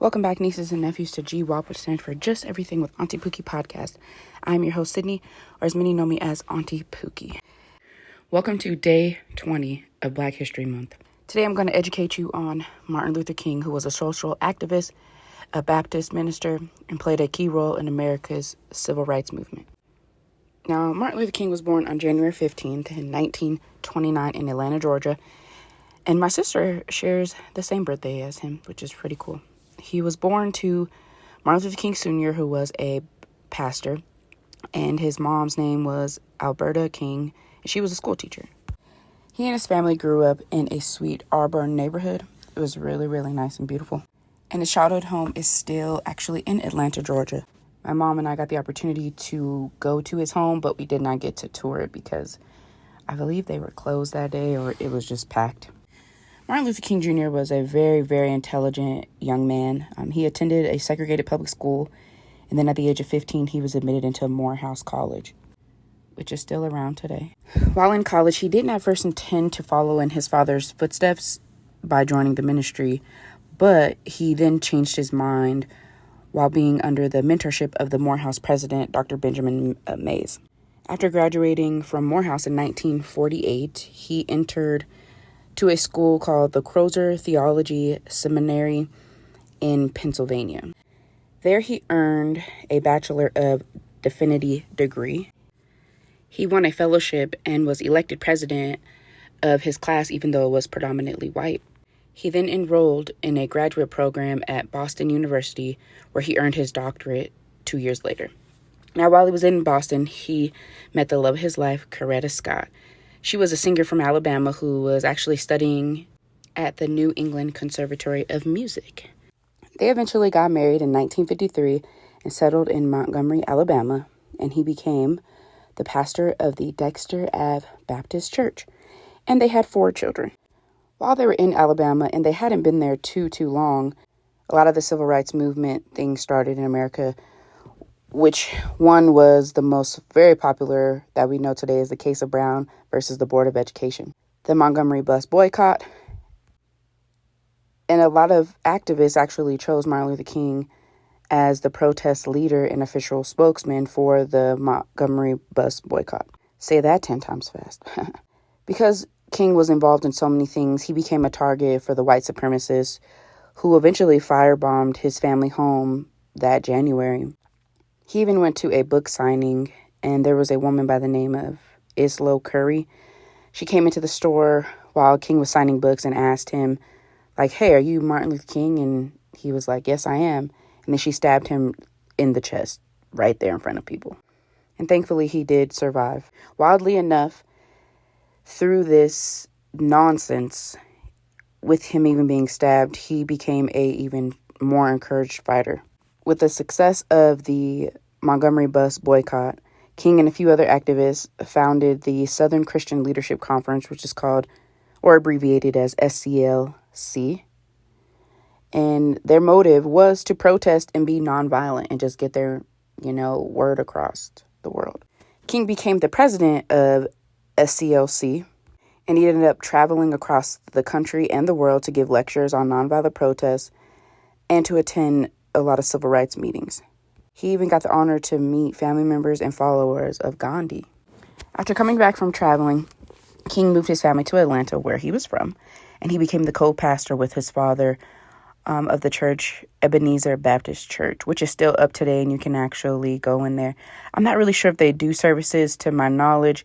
Welcome back, nieces and nephews, to Jewap, which stands for Just Everything with Auntie Pookie podcast. I'm your host, Sydney, or as many know me as Auntie Pookie. Welcome to day 20 of Black History Month. Today I'm going to educate you on Martin Luther King, who was a social activist, a Baptist minister, and played a key role in America's civil rights movement. Now, Martin Luther King was born on January 15th in 1929 in Atlanta, Georgia, and my sister shares the same birthday as him, which is pretty cool. He was born to Martin Luther King Sr., who was a pastor, and his mom's name was Alberta King, and she was a school teacher. He and his family grew up in a sweet Auburn neighborhood. It was really, really nice and beautiful. And his childhood home is still actually in Atlanta, Georgia. My mom and I got the opportunity to go to his home, but we did not get to tour it because I believe they were closed that day or it was just packed. Martin Luther King Jr. was a very, very intelligent young man. He attended a segregated public school, and then at the age of 15, he was admitted into Morehouse College, which is still around today. While in college, he didn't at first intend to follow in his father's footsteps by joining the ministry, but he then changed his mind while being under the mentorship of the Morehouse president, Dr. Benjamin Mays. After graduating from Morehouse in 1948, he entered to a school called the Crozer Theology Seminary in Pennsylvania. There he earned a Bachelor of Divinity degree. He won a fellowship and was elected president of his class, even though it was predominantly white. He then enrolled in a graduate program at Boston University, where he earned his doctorate 2 years later. Now, while he was in Boston, he met the love of his life, Coretta Scott. She was a singer from Alabama who was actually studying at the New England Conservatory of Music. They eventually got married in 1953 and settled in Montgomery, Alabama, and he became the pastor of the Dexter Ave Baptist Church, and they had 4 children. While they were in Alabama, and they hadn't been there too long, a lot of the civil rights movement things started in America, which one was the most very popular that we know today is the case of Brown versus the Board of Education, the Montgomery bus boycott. And a lot of activists actually chose Martin Luther King as the protest leader and official spokesman for the Montgomery bus boycott. Say that 10 times fast. Because King was involved in so many things, he became a target for the white supremacists who eventually firebombed his family home that January. He even went to a book signing, and there was a woman by the name of Islo Curry. She came into the store while King was signing books and asked him, like, "Hey, are you Martin Luther King?" And he was like, "Yes, I am." And then she stabbed him in the chest right there in front of people. And thankfully, he did survive. Wildly enough, through this nonsense, with him even being stabbed, he became a even more encouraged fighter. With the success of the Montgomery bus boycott, King and a few other activists founded the Southern Christian Leadership Conference, which is called, or abbreviated as SCLC. And their motive was to protest and be nonviolent and just get their, word across the world. King became the president of SCLC, and he ended up traveling across the country and the world to give lectures on nonviolent protests and to attend a lot of civil rights meetings. He even got the honor to meet family members and followers of Gandhi. After coming back from traveling, King moved his family to Atlanta, where he was from, and he became the co-pastor with his father of the church, Ebenezer Baptist Church, which is still up today, and you can actually go in there. I'm not really sure if they do services. To my knowledge,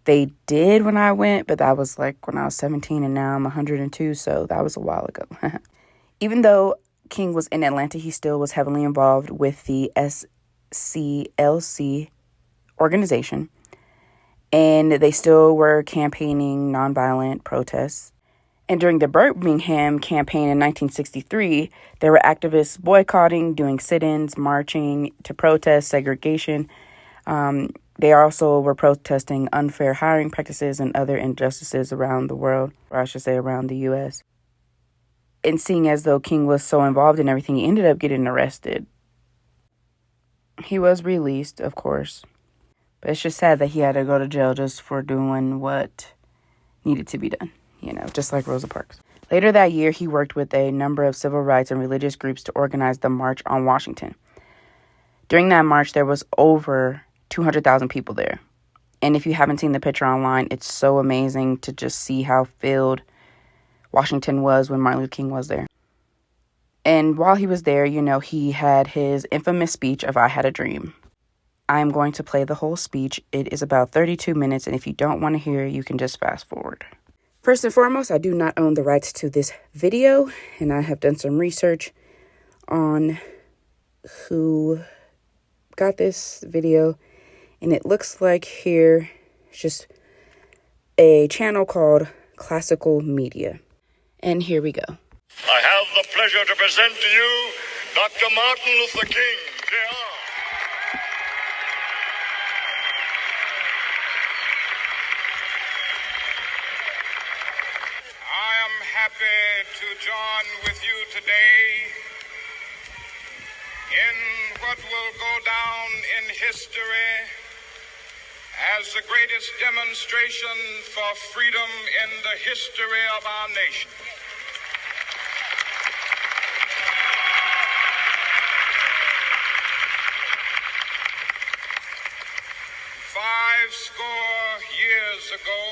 they did when I went, but that was like when I was 17, and now I'm 102, so that was a while ago. Even though King was in Atlanta, he still was heavily involved with the SCLC organization, and they still were campaigning nonviolent protests. And during the Birmingham campaign in 1963, there were activists boycotting, doing sit-ins, marching to protest segregation. They also were protesting unfair hiring practices and other injustices around the world, or I should say around the U.S. And seeing as though King was so involved in everything, he ended up getting arrested. He was released, of course. But it's just sad that he had to go to jail just for doing what needed to be done, just like Rosa Parks. Later that year, he worked with a number of civil rights and religious groups to organize the March on Washington. During that march, there was over 200,000 people there. And if you haven't seen the picture online, it's so amazing to just see how filled Washington was when Martin Luther King was there. And while he was there, he had his infamous speech of "I Had a Dream." I'm going to play the whole speech. It is about 32 minutes, and if you don't want to hear it, you can just fast forward. First and foremost, I do not own the rights to this video, and I have done some research on who got this video, and it looks like here it's just a channel called Classical Media. And here we go. I have the pleasure to present to you Dr. Martin Luther King, Jr. I am happy to join with you today in what will go down in history as the greatest demonstration for freedom in the history of our nation. 50 years ago,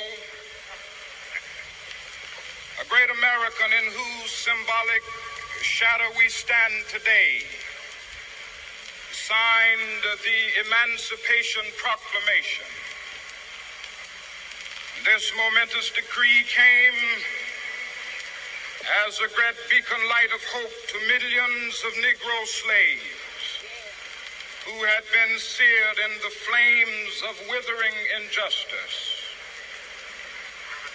a great American in whose symbolic shadow we stand today signed the Emancipation Proclamation. This momentous decree came as a great beacon light of hope to millions of Negro slaves who had been seared in the flames of withering injustice.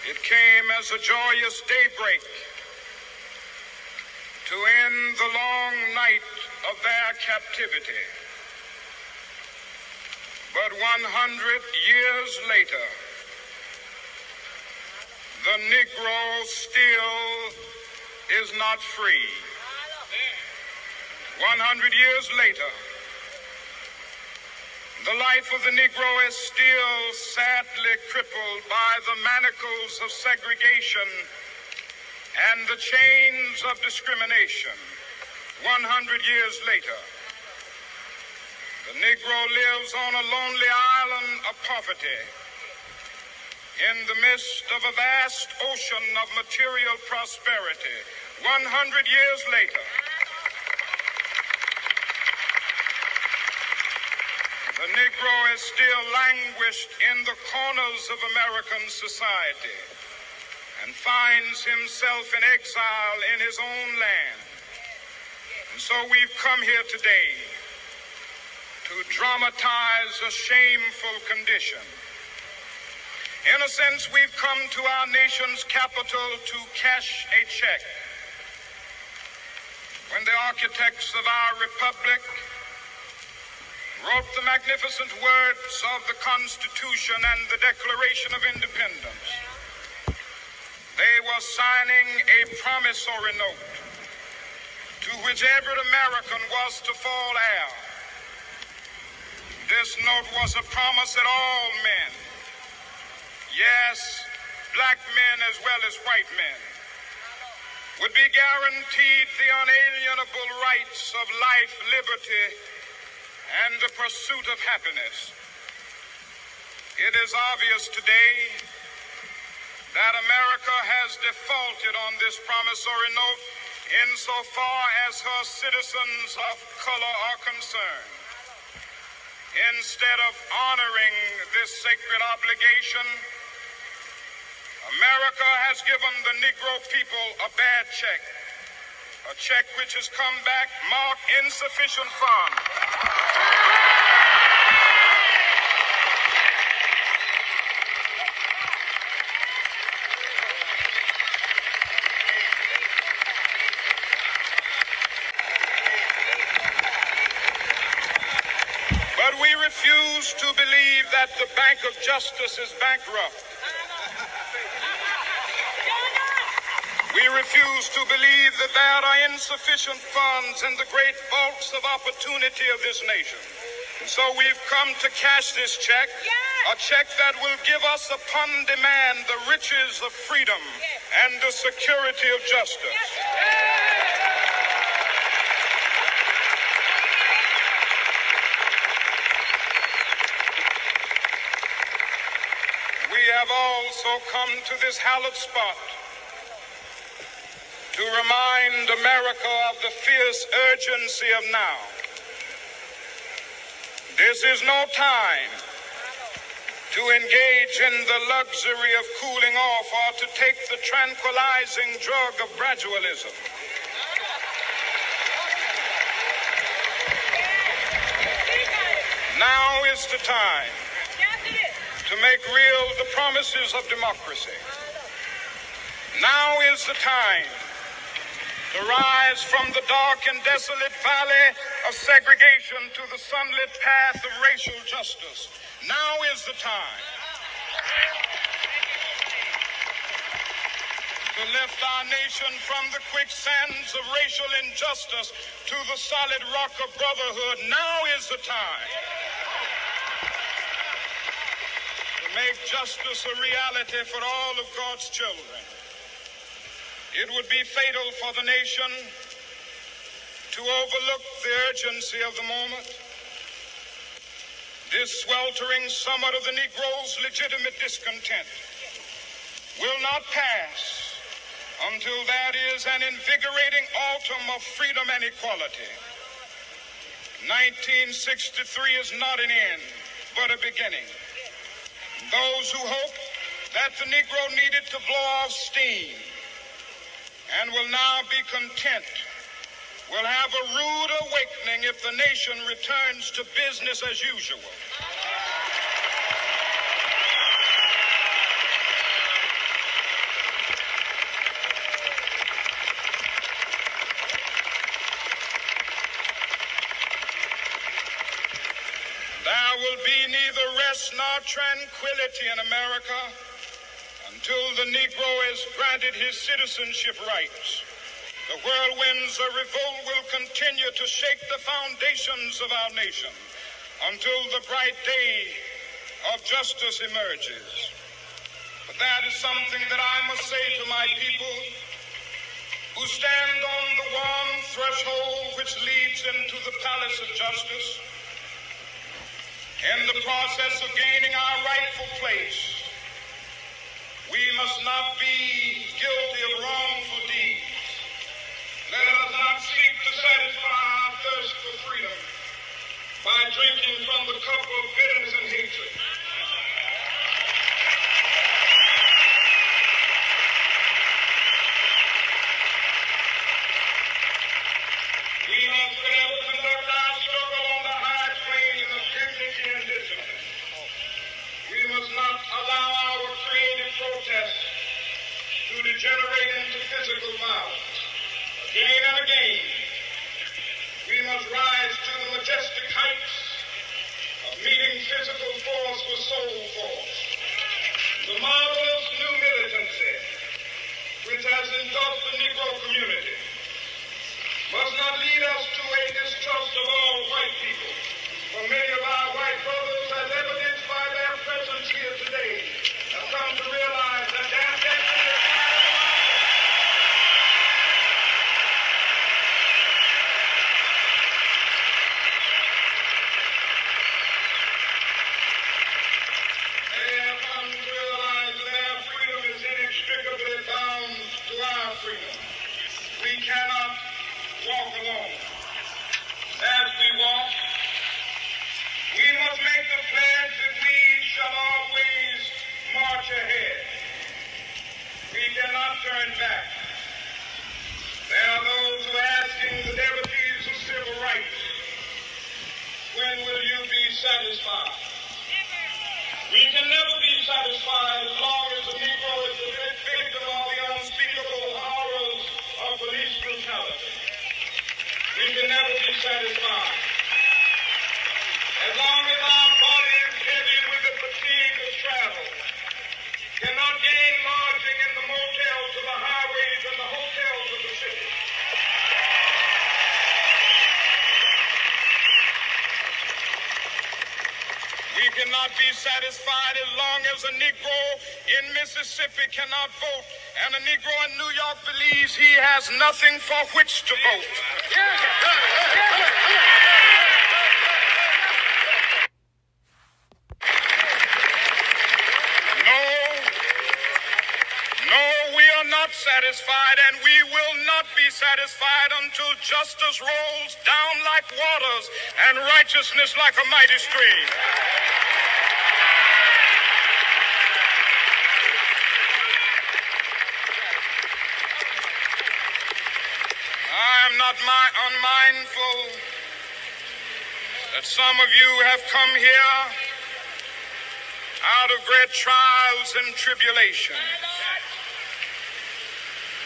It came as a joyous daybreak to end the long night of their captivity. But 100 years later, the Negro still is not free. 100 years later, the life of the Negro is still sadly crippled by the manacles of segregation and the chains of discrimination. 100 years later, the Negro lives on a lonely island of poverty in the midst of a vast ocean of material prosperity. 100 years later, the Negro is still languished in the corners of American society and finds himself in exile in his own land. And so we've come here today to dramatize a shameful condition. In a sense, we've come to our nation's capital to cash a check. When the architects of our republic wrote the magnificent words of the Constitution and the Declaration of Independence, they were signing a promissory note to which every American was to fall heir. This note was a promise that all men, yes, black men as well as white men, would be guaranteed the unalienable rights of life, liberty, and the pursuit of happiness. It is obvious today that America has defaulted on this promissory note insofar as her citizens of color are concerned. Instead of honoring this sacred obligation, America has given the Negro people a bad check, a check which has come back marked insufficient funds. But we refuse to believe that the Bank of Justice is bankrupt. We refuse to believe that there are insufficient funds in the great vaults of opportunity of this nation. And so we've come to cash this check, a check that will give us upon demand the riches of freedom, and the security of justice. We have also come to this hallowed spot to remind America of the fierce urgency of now. This is no time to engage in the luxury of cooling off or to take the tranquilizing drug of gradualism. Now is the time to make real the promises of democracy. Now is the time to rise from the dark and desolate valley of segregation to the sunlit path of racial justice. Now is the time to lift our nation from the quicksands of racial injustice to the solid rock of brotherhood. Now is the time to make justice a reality for all of God's children. It would be fatal for the nation to overlook the urgency of the moment. This sweltering summit of the Negro's legitimate discontent will not pass until that is an invigorating autumn of freedom and equality. 1963 is not an end, but a beginning. Those who hope that the Negro needed to blow off steam and will now be content will have a rude awakening if the nation returns to business as usual. There will be neither rest nor tranquility in America until the Negro is granted his citizenship rights. The whirlwinds of revolt will continue to shake the foundations of our nation until the bright day of justice emerges. But that is something that I must say to my people who stand on the warm threshold which leads into the palace of justice. In the process of gaining our rightful place, we must not be guilty of wrongful deeds. Let us not seek to satisfy our thirst for freedom by drinking from the cup of bitterness and hatred. We must forever conduct our struggle on the high plane of dignity and discipline. We must not allow our creative protests to degenerate into physical violence. Again and again, we must rise to the majestic heights of meeting physical force with soul force. The marvelous new militancy which has engulfed the Negro community must not lead us to a distrust of all white people. For many of our white brothers, as evidenced by their presence here today, have come to realize that their destiny is inextricably bound to our freedom. We cannot walk alone. As we walk, we must make the pledge that we shall always march ahead. We cannot turn back. There are those who are asking the devotees of civil rights, when will you be satisfied? We can never be satisfied as long as the Negro is the victim of the unspeakable horrors of police brutality. We can never be satisfied as long as our body is heavy with the fatigue of travel, cannot gain lodging in the motels of the highways and the hotels of the city. We can cannot be satisfied as long as a Negro in Mississippi cannot vote and a Negro in New York believes he has nothing for which to vote. No, we are not satisfied, and we will not be satisfied until justice rolls down like waters and righteousness like a mighty stream. I am not unmindful that some of you have come here out of great trials and tribulations.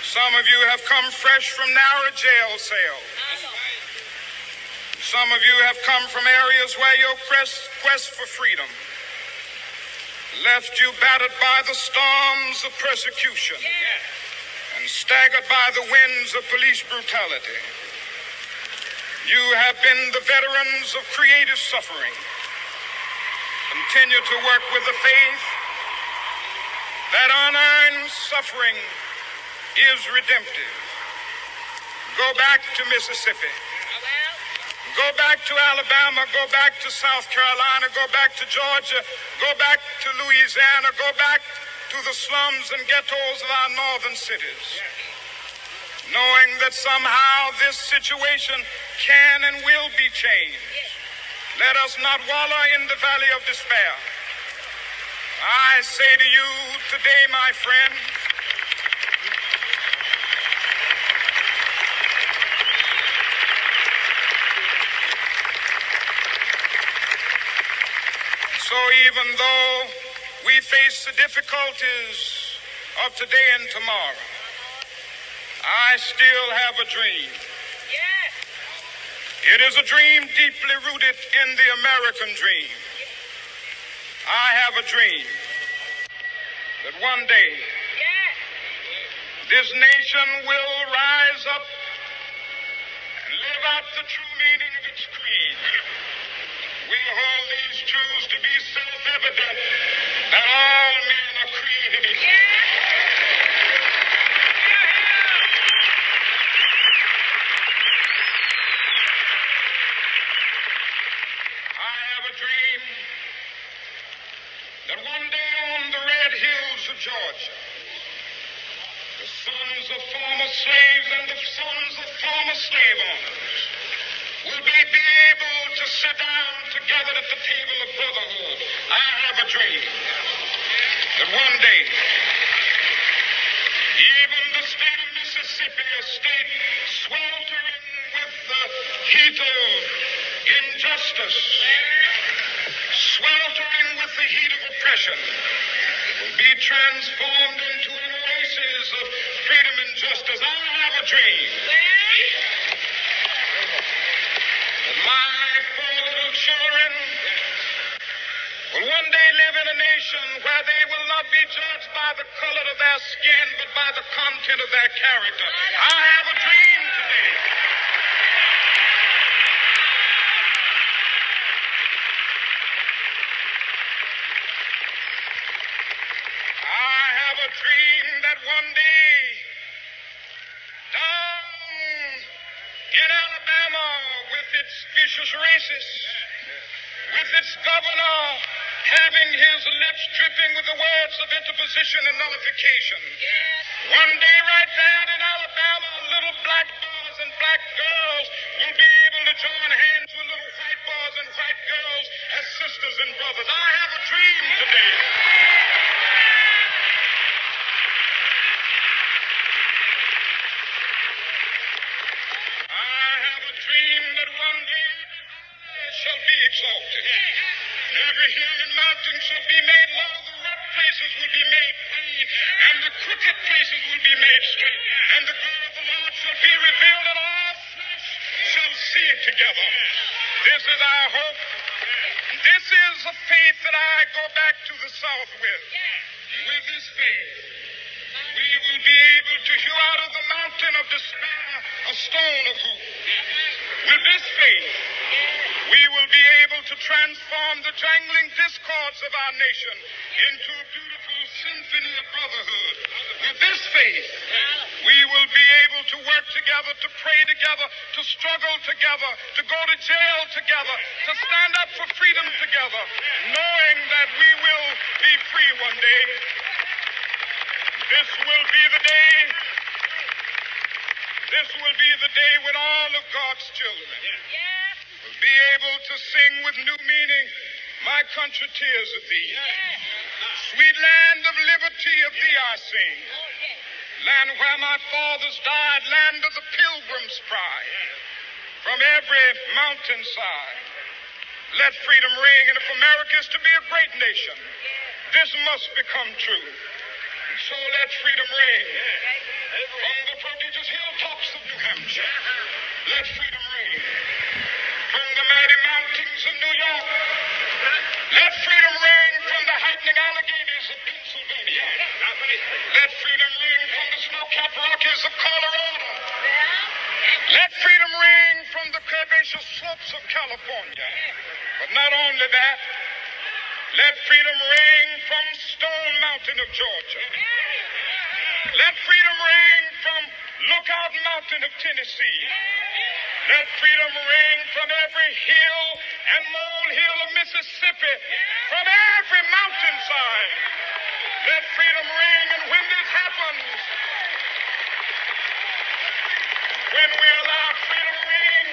Some of you have come fresh from narrow jail cells. Some of you have come from areas where your quest for freedom left you battered by the storms of persecution and staggered by the winds of police brutality. You have been the veterans of creative suffering. Continue to work with the faith that unearned suffering is redemptive. Go back to Mississippi. Go back to Alabama. Go back to South Carolina. Go back to Georgia. Go back to Louisiana. Go back to the slums and ghettos of our northern cities. Knowing that somehow this situation can and will be changed. Let us not wallow in the valley of despair. I say to you today, my friend, so even though we face the difficulties of today and tomorrow, I still have a dream. It is a dream deeply rooted in the American dream. I have a dream that one day this nation will rise up and live out the true meaning of its creed. We hold these truths to be self-evident, that all men are created equal. I have a dream that one day on the red hills of Georgia, the sons of former slaves and the sons of former slave owners will be able to sit down together at the table of brotherhood. I have a dream that one day, even the state of Mississippi, a state sweltering with the heat of injustice, sweltering with the heat of oppression, will be transformed into an oasis of freedom and justice. I have a dream that my four little children will one day live in a nation where they will not be judged by the color of their skin, but by the content of their character. I have a dream today. I have a dream that one day, down in Alabama, with its vicious racists, with its governor having his lips dripping with the words of interposition and nullification. One day right there in Alabama, little black boys and black girls will be able to join hands with little white boys and white girls as sisters and brothers. I have a dream today. I have a dream that one day shall be exalted. Every hill and mountain shall be made low, the rough places will be made plain, and the crooked places will be made straight, and the glory of the Lord shall be revealed, and all flesh shall see it together. This is our hope. This is a faith that I go back to the South with. With this faith, we will be able to hew out of the mountain of despair a stone of hope. With this faith, we will be able to transform the jangling discords of our nation into a beautiful symphony of brotherhood. With this faith, we will be able to work together, to pray together, to struggle together, to go to jail together, to stand up for freedom together, knowing that we will be free one day. This will be the day. This will be the day when all of God's children will be able to sing with new meaning, "My country, tears of thee. Sweet land of liberty, of thee I sing. Land where my fathers died, land of the pilgrim's pride. From every mountainside, let freedom ring. And if America is to be a great nation, this must become true. And so let freedom ring. From the prodigious hilltops of New Hampshire, let freedom ring. From the mighty mountains of New York, let freedom ring. From the heightening Alleghenies of Pennsylvania, let freedom ring. From the snow-capped Rockies of Colorado, let freedom ring. From the curvaceous slopes of California. But not only that, let freedom ring from Stone Mountain of Georgia. Let freedom ring from Lookout Mountain of Tennessee. Let freedom ring from every hill and molehill of Mississippi, from every mountainside. Let freedom ring, and when this happens, when we allow freedom ring,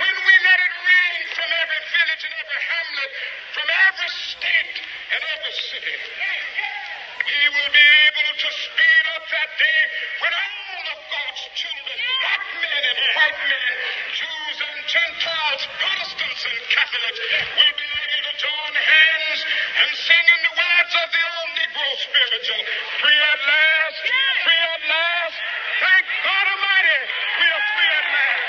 when we let it ring from every village and every hamlet, from every state and every city, we will be able to speed up that day when all of God's children, black men and white men, Jews and Gentiles, Protestants and Catholics, will be able to join hands and sing in the words of the old Negro spiritual, "Free at last, free at last. Thank God Almighty, we are free at last."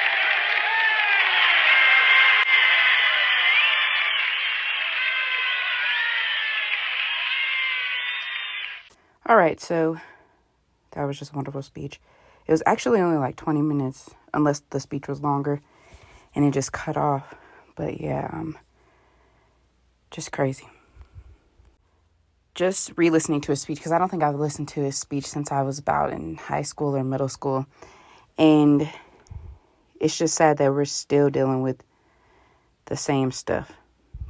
All right, so that was just a wonderful speech. It was actually only like 20 minutes, unless the speech was longer, and it just cut off. But yeah, just crazy. Just re-listening to his speech, because I don't think I've listened to his speech since I was about in high school or middle school. And it's just sad that we're still dealing with the same stuff.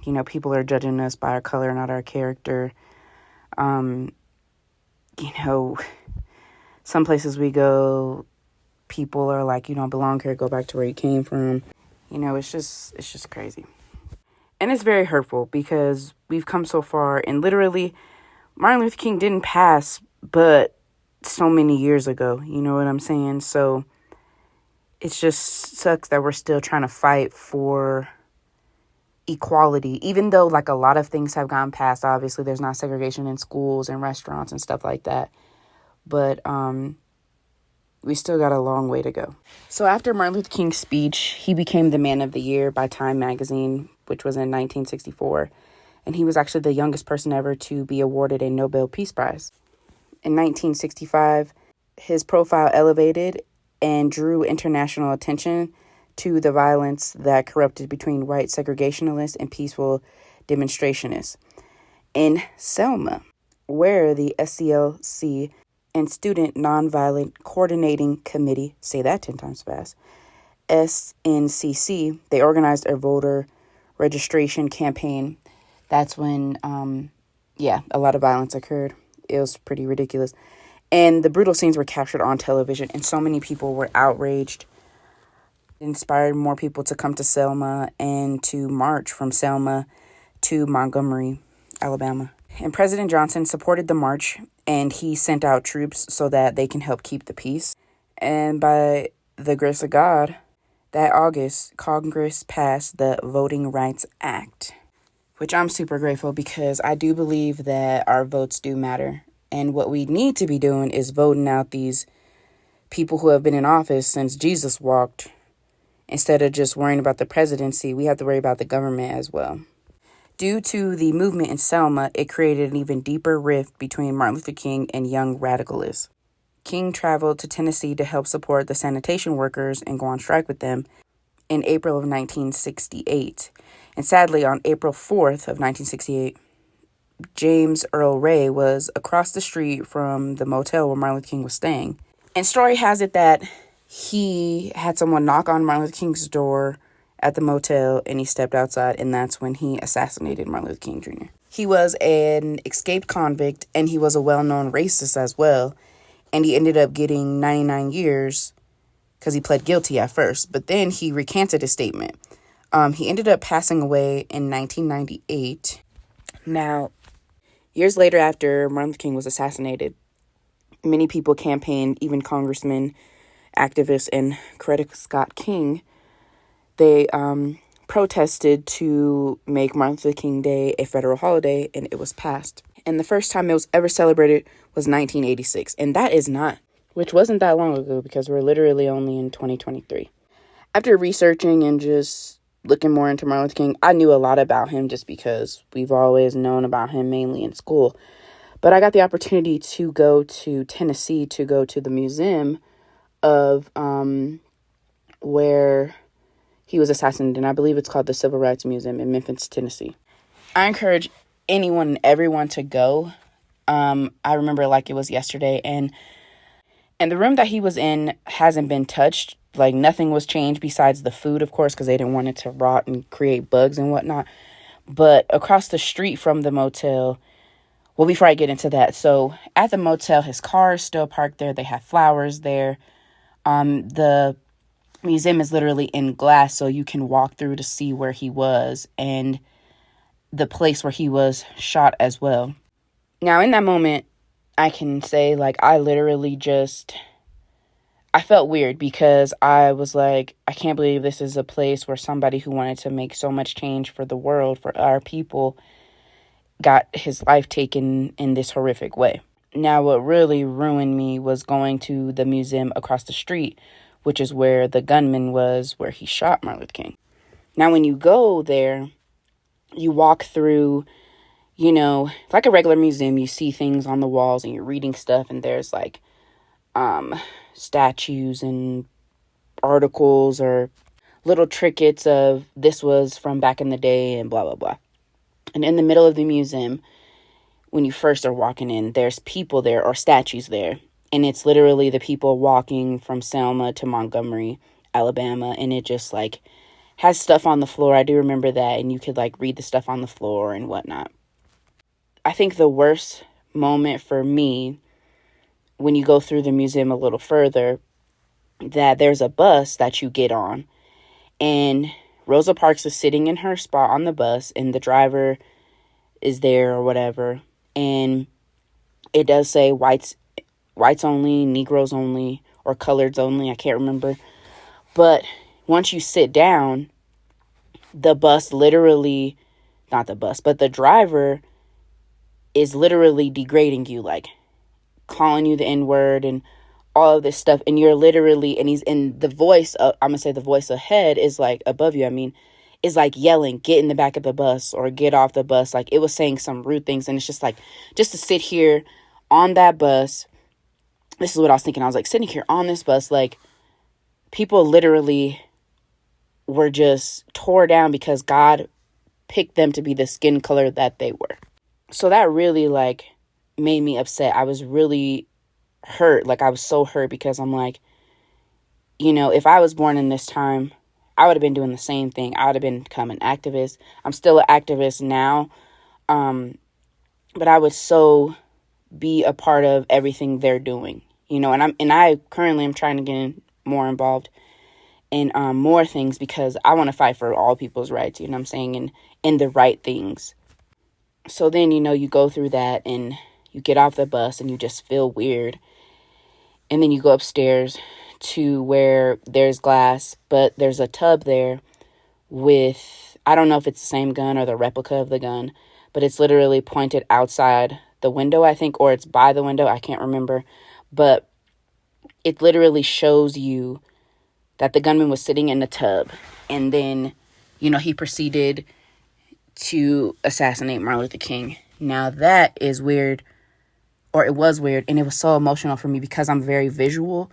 You know, people are judging us by our color, not our character. You know, some places we go, people are like, you don't belong here, go back to where you came from. You know, it's just crazy. And it's very hurtful because we've come so far, and literally Martin Luther King didn't pass but so many years ago, you know what I'm saying? So it just sucks that we're still trying to fight for equality, even though like a lot of things have gone past. Obviously there's not segregation in schools and restaurants and stuff like that, but we still got a long way to go. So after Martin Luther King's speech, he became the Man of the Year by Time magazine, which was in 1964, and he was actually the youngest person ever to be awarded a Nobel Peace Prize. In 1965, his profile elevated and drew international attention to the violence that corrupted between white segregationists and peaceful demonstrationists. In Selma, where the SCLC and Student Nonviolent Coordinating Committee, say that 10 times fast, SNCC, they organized a voter registration campaign. That's when, a lot of violence occurred. It was pretty ridiculous. And the brutal scenes were captured on television, and so many people were outraged. It inspired more people to come to Selma and to march from Selma to Montgomery, Alabama. And President Johnson supported the march, and he sent out troops so that they can help keep the peace. And by the grace of God, that August, Congress passed the Voting Rights Act, which I'm super grateful because I do believe that our votes do matter. And what we need to be doing is voting out these people who have been in office since Jesus walked. Instead of just worrying about the presidency, we have to worry about the government as well. Due to the movement in Selma, it created an even deeper rift between Martin Luther King and young radicalists. King traveled to Tennessee to help support the sanitation workers and go on strike with them. in April of 1968. And sadly, on April 4th of 1968, James Earl Ray was across the street from the motel where Martin Luther King was staying. And story has it that he had someone knock on Martin Luther King's door at the motel, and he stepped outside, and that's when he assassinated Martin Luther King Jr. He was an escaped convict, and he was a well-known racist as well, and he ended up getting 99 years because he pled guilty at first, but then he recanted his statement. He ended up passing away in 1998. Now, years later after Martin Luther King was assassinated, many people campaigned, even congressmen, activists, and Coretta Scott King. They protested to make Martin Luther King Day a federal holiday, and it was passed. And the first time it was ever celebrated was 1986, and that is not, which wasn't that long ago because we're literally only in 2023. After researching and just looking more into Martin Luther King, I knew a lot about him just because we've always known about him mainly in school. But I got the opportunity to go to Tennessee to go to the museum of where he was assassinated, and I believe it's called the Civil Rights Museum in Memphis, Tennessee. I encourage anyone and everyone to go. I remember like it was yesterday, and the room that he was in hasn't been touched. Like, nothing was changed besides the food, of course, because they didn't want it to rot and create bugs and whatnot. But across the street from the motel, well, before I get into that, so at the motel, his car is still parked there. They have flowers there. The museum is literally in glass, so you can walk through to see where he was and the place where he was shot as well. Now, in that moment, I can say, like, I literally just, I felt weird because I was like, I can't believe this is a place where somebody who wanted to make so much change for the world, for our people, got his life taken in this horrific way. Now, what really ruined me was going to the museum across the street, which is where the gunman was, where he shot Martin Luther King. Now, when you go there, you walk through, you know, like a regular museum, you see things on the walls and you're reading stuff, and there's like statues and articles or little trinkets of this was from back in the day and blah, blah, blah. And in the middle of the museum, when you first are walking in, there's people there or statues there. And it's literally the people walking from Selma to Montgomery, Alabama. And it just like has stuff on the floor. I do remember that. And you could like read the stuff on the floor and whatnot. I think the worst moment for me, when you go through the museum a little further, that there's a bus that you get on. And Rosa Parks is sitting in her spot on the bus. And the driver is there or whatever. And it does say whites only, Negroes only, or coloreds only. I can't remember. But once you sit down, the bus literally, not the bus, but the driver is literally degrading you, like calling you the N-word and all of this stuff. And you're literally, and he's in the voice, I'm going to say the voice ahead is like above you. I mean, is like yelling, get in the back of the bus or get off the bus. Like it was saying some rude things. And it's just like, just to sit here on that bus. This is what I was thinking. I was like, sitting here on this bus, like, people literally were just tore down because God picked them to be the skin color that they were. So that really, like, made me upset. I was really hurt. Like, I was so hurt because I'm like, you know, if I was born in this time, I would have been doing the same thing. I would have become an activist. I'm still an activist now. But I would so be a part of everything they're doing, you know, and I currently am trying to get more involved in more things because I want to fight for all people's rights, you know what I'm saying, and in the right things. So then, you know, you go through that and you get off the bus and you just feel weird. And then you go upstairs to where there's glass, but there's a tub there with, I don't know if it's the same gun or the replica of the gun, but it's literally pointed outside the window, I think, or it's by the window. I can't remember. But it literally shows you that the gunman was sitting in the tub. And then, you know, he proceeded to assassinate Martin Luther King. Now that is weird, or it was weird. And it was so emotional for me because I'm very visual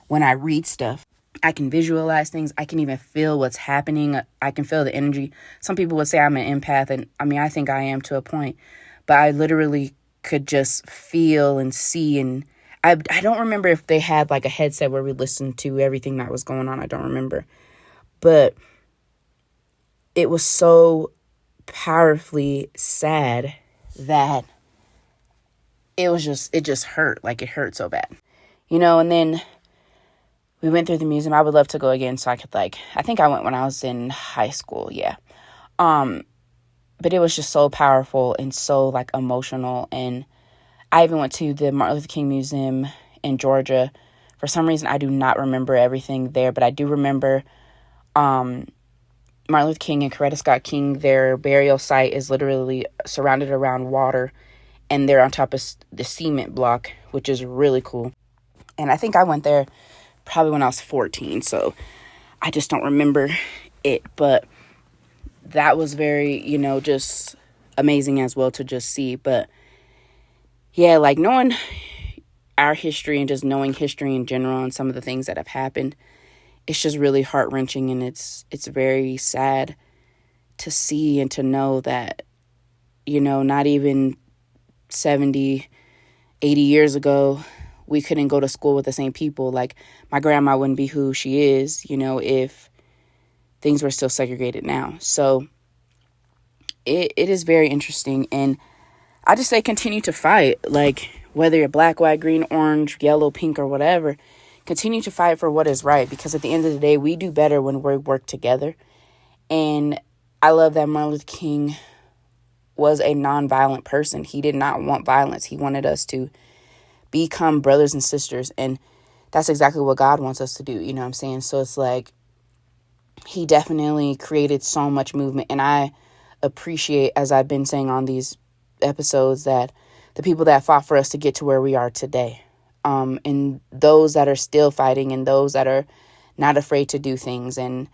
when I read stuff. I can visualize things. I can even feel what's happening. I can feel the energy. Some people would say I'm an empath, and I mean, I think I am to a point, but I literally could just feel and see. And I don't remember if they had like a headset where we listened to everything that was going on. I don't remember, but it was so powerfully sad that it just hurt. Like, it hurt so bad, and then we went through the museum. I would love to go again so I could, I think I went when I was in high school. Yeah. But it was just so powerful and so, emotional. And I even went to the Martin Luther King Museum in Georgia. For some reason, I do not remember everything there, but I do remember Martin Luther King and Coretta Scott King. Their burial site is literally surrounded around water, and they're on top of the cement block, which is really cool. And I think I went there probably when I was 14, so I just don't remember it, but that was very, just amazing as well to just see. But yeah, knowing our history and just knowing history in general and some of the things that have happened, it's just really heart-wrenching, and it's very sad to see and to know that, not even 70, 80 years ago, we couldn't go to school with the same people. My grandma wouldn't be who she is, if things were still segregated now. So it is very interesting. And I just say continue to fight. Whether you're black, white, green, orange, yellow, pink, or whatever, continue to fight for what is right. Because at the end of the day, we do better when we work together. And I love that Martin Luther King was a nonviolent person. He did not want violence. He wanted us to become brothers and sisters, and that's exactly what God wants us to do, you know what I'm saying? So it's he definitely created so much movement, and I appreciate, as I've been saying on these episodes, that the people that fought for us to get to where we are today, and those that are still fighting, and those that are not afraid to do things, and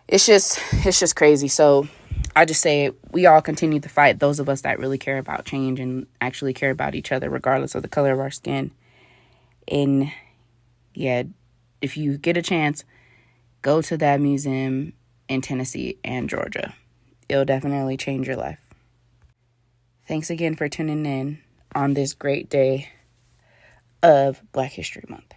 it's just crazy. So I just say we all continue to fight, those of us that really care about change and actually care about each other, regardless of the color of our skin. And yeah, if you get a chance, go to that museum in Tennessee and Georgia. It'll definitely change your life. Thanks again for tuning in on this great day of Black History Month.